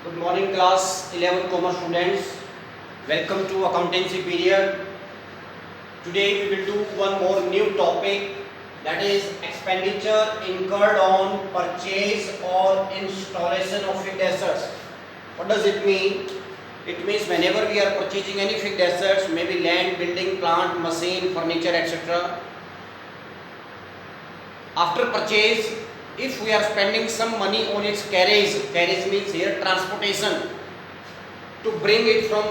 Good morning class 11 commerce students. Welcome to accountancy period. Today we will do one more new topic, that is expenditure incurred on purchase or installation of fixed assets. What does it mean? It means whenever we are purchasing any fixed assets, maybe land, building, plant, machine, furniture, etc. After purchase, if we are spending some money on its carriage means here transportation, to bring it from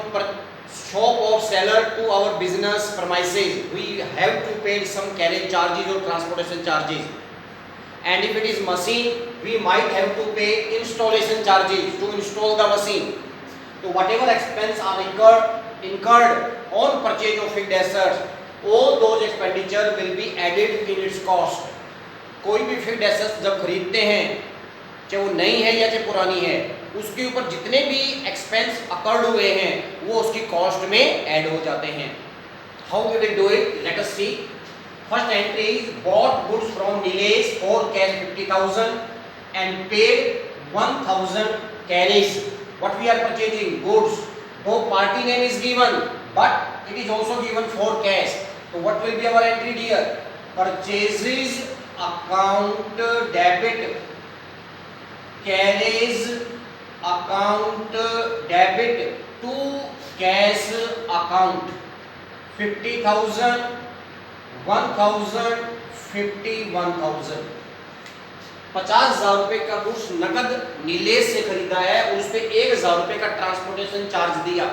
shop of seller to our business premises, we have to pay some carriage charges or transportation charges. And if it is machine, we might have to pay installation charges to install the machine. So whatever expense are incurred on purchase of fixed assets, all those expenditure will be added in its cost. कोई भी fixed assets जब खरीदते हैं, चाहे वो नई है या चाहे पुरानी है, उसके ऊपर जितने भी एक्सपेंस अकर्ड हुए हैं वो उसकी कॉस्ट में ऐड हो जाते हैं. How we will do it? Let us see. First entry is bought goods from Nilesh for cash 50,000 and paid 1,000 carriage. What we are purchasing? Goods. Though party name is given but it is also given for cash. तो what will be our entry here? Purchases account debit, carriage account debit to cash account. 50,000, 1,000, 51,000. 50,000 रुपए का goods नकद नीलेश से खरीदा है, उस पे 1,000 रुपए का ट्रांसपोर्टेशन चार्ज दिया,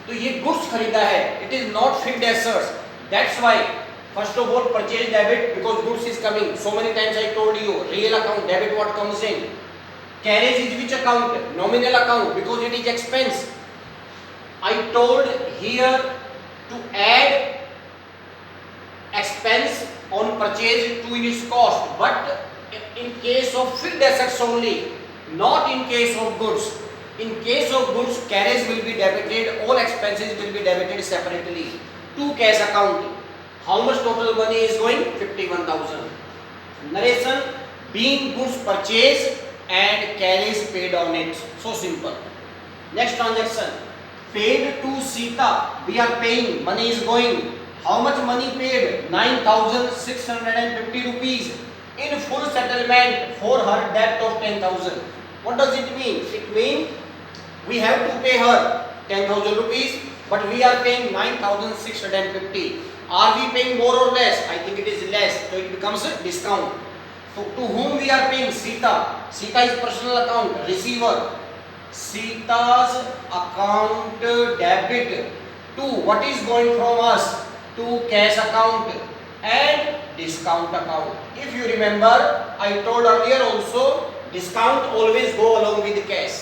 तो ये गुड्स खरीदा है. It is not fixed assets. That's why first of all purchase debit, because goods is coming. So many times I told you, real account debit what comes in. Carriage is which account? Nominal account, because it is expense. I told here to add expense on purchase to its cost, but in case of fixed assets only, not in case of goods. In case of goods, carriage will be debited, all expenses will be debited separately to cash account. How much total money is going? 51,000. Narration: being goods purchased and carriage paid on it. So simple. Next transaction, paid to Sita. We are paying, money is going. How much money paid? 9,650 rupees in full settlement for her debt of 10,000. What does it mean? It means we have to pay her 10,000 rupees, but we are paying 9,650. Are we paying more or less? I think it is less, so it becomes a discount. So to whom we are paying? Sita. Sita is personal account. Receiver. Sita's account debit to what is going from us? To cash account and discount account. If you remember, I told earlier also, discount always go along with cash.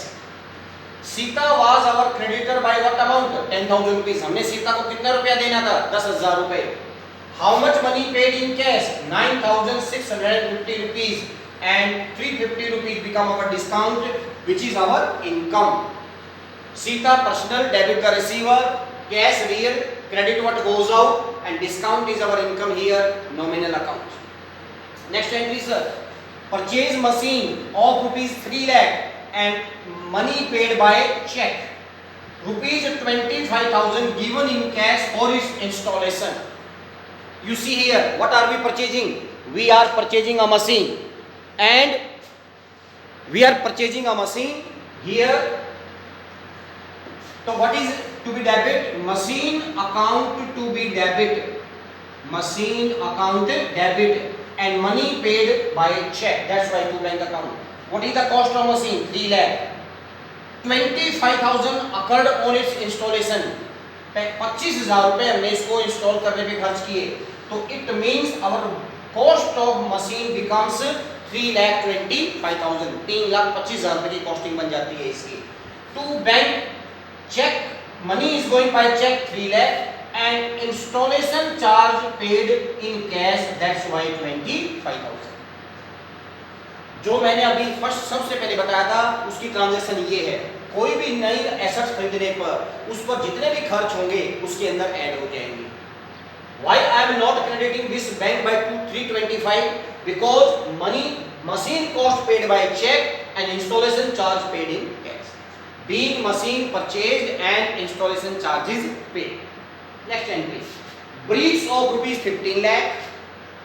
Sita was our creditor by what amount? 10,000 rupees. हमने सीता को कितना रुपया देना था? 10,000 रुपए. How much money paid in cash? 9,650 rupees, and 350 rupees become our discount, which is our income. Sita personal, debit the receiver, cash real, credit what goes out, and discount is our income here, nominal account. Next entry sir, purchase machine of rupees 3 lakh and money paid by check. Rupees 25,000 given in cash for its installation. You see here, what are we purchasing? We are purchasing a machine, and we are purchasing a machine here. So what is to be debit? Machine account to be debit. Machine account debit, and money paid by check. That's why to bank account. What is the cost of machine? 3 lakh. 25,000 occurred on its installation. 25,000 रुपए हमने इसको install करने पे खर्च किए, तो it means our cost of machine becomes 3,25,000. 3,25,000 रुपए की कॉस्टिंग बन जाती है इसकी. To bank cheque, money is going by cheque 3 lakh and installation charge paid in cash. That's why 25,000. जो मैंने अभी फर्स्ट सबसे पहले बताया था उसकी ट्रांजैक्शन ये है. कोई भी नई एसेट्स खरीदने पर उस पर जितने भी खर्च होंगे उसके अंदर ऐड हो जाएंगे. Why I am not crediting this bank by 325? Because money machine cost paid by check and installation charge paid in cash. being machine purchased and installation charges paid. Next entry, bricks of rupees 15 lakh,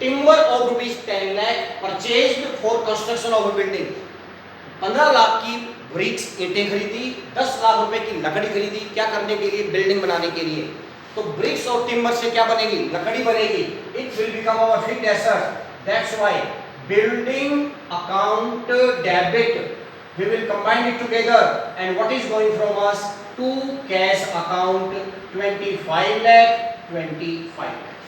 timber of rupees 10 lakh purchased for construction of a building. 15 lakh की BRICS ईंटें खरीदी, 10 लाख रुपए की लकड़ी खरीदी, क्या करने के लिए? बिल्डिंग बनाने के लिए. तो ब्रिक्स और टिम्बर से क्या बनेगी? लकड़ी बनेगी. It will become our fixed asset. That's why building account debit, we will combine it together, and what is going from us to cash account 25 lakh 25 lakh.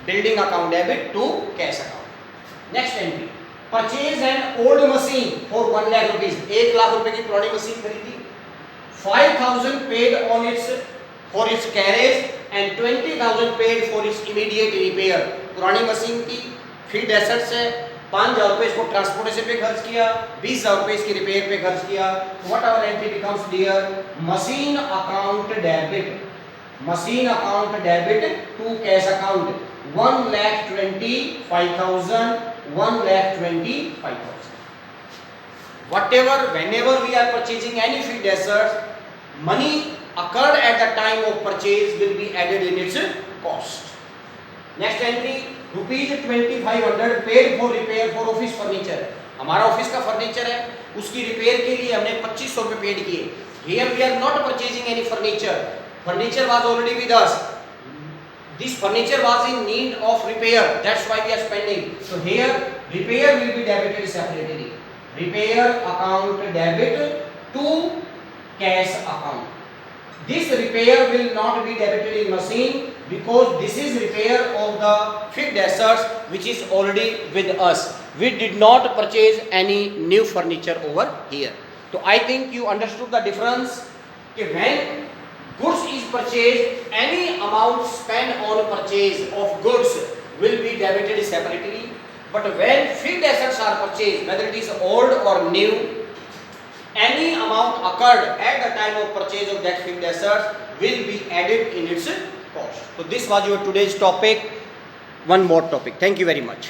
Building account debit to cash account. Next entry, purchase an old machine for 1 lakh rupees. 1 lakh रुपए की पुरानी machine खरीदी. 5,000 paid on its for its carriage and 20,000 paid for its immediate repair. पुरानी machine की fixed assets है. 5,000 रुपए इसको transportation पे खर्च किया, 20,000 रुपए इसकी रिपेयर पे खर्च किया. What our entry becomes dear? Machine account debit. Machine account debit to cash account 1,25,000, 1,25,000. Whatever, whenever we are purchasing any fixed assets, money occurred at the time of purchase will be added in its cost. Next entry, rupees 2500 paid for repair for office furniture. हमारा office का furniture है, उसकी repair के लिए हमने 2500 रुपए paid किए. Here we are not purchasing any furniture. Furniture was already with us. This furniture was in need of repair, that's why we are spending. So here repair will be debited separately. Repair account debit to cash account. This repair will not be debited in machine because this is repair of the fixed assets which is already with us. We did not purchase any new furniture over here. So I think you understood the difference. When goods is purchased, any amount spent on purchase of goods will be debited separately. But when fixed assets are purchased, whether it is old or new, any amount occurred at the time of purchase of that fixed assets will be added in its cost. So this was your today's topic. One more topic. Thank you very much.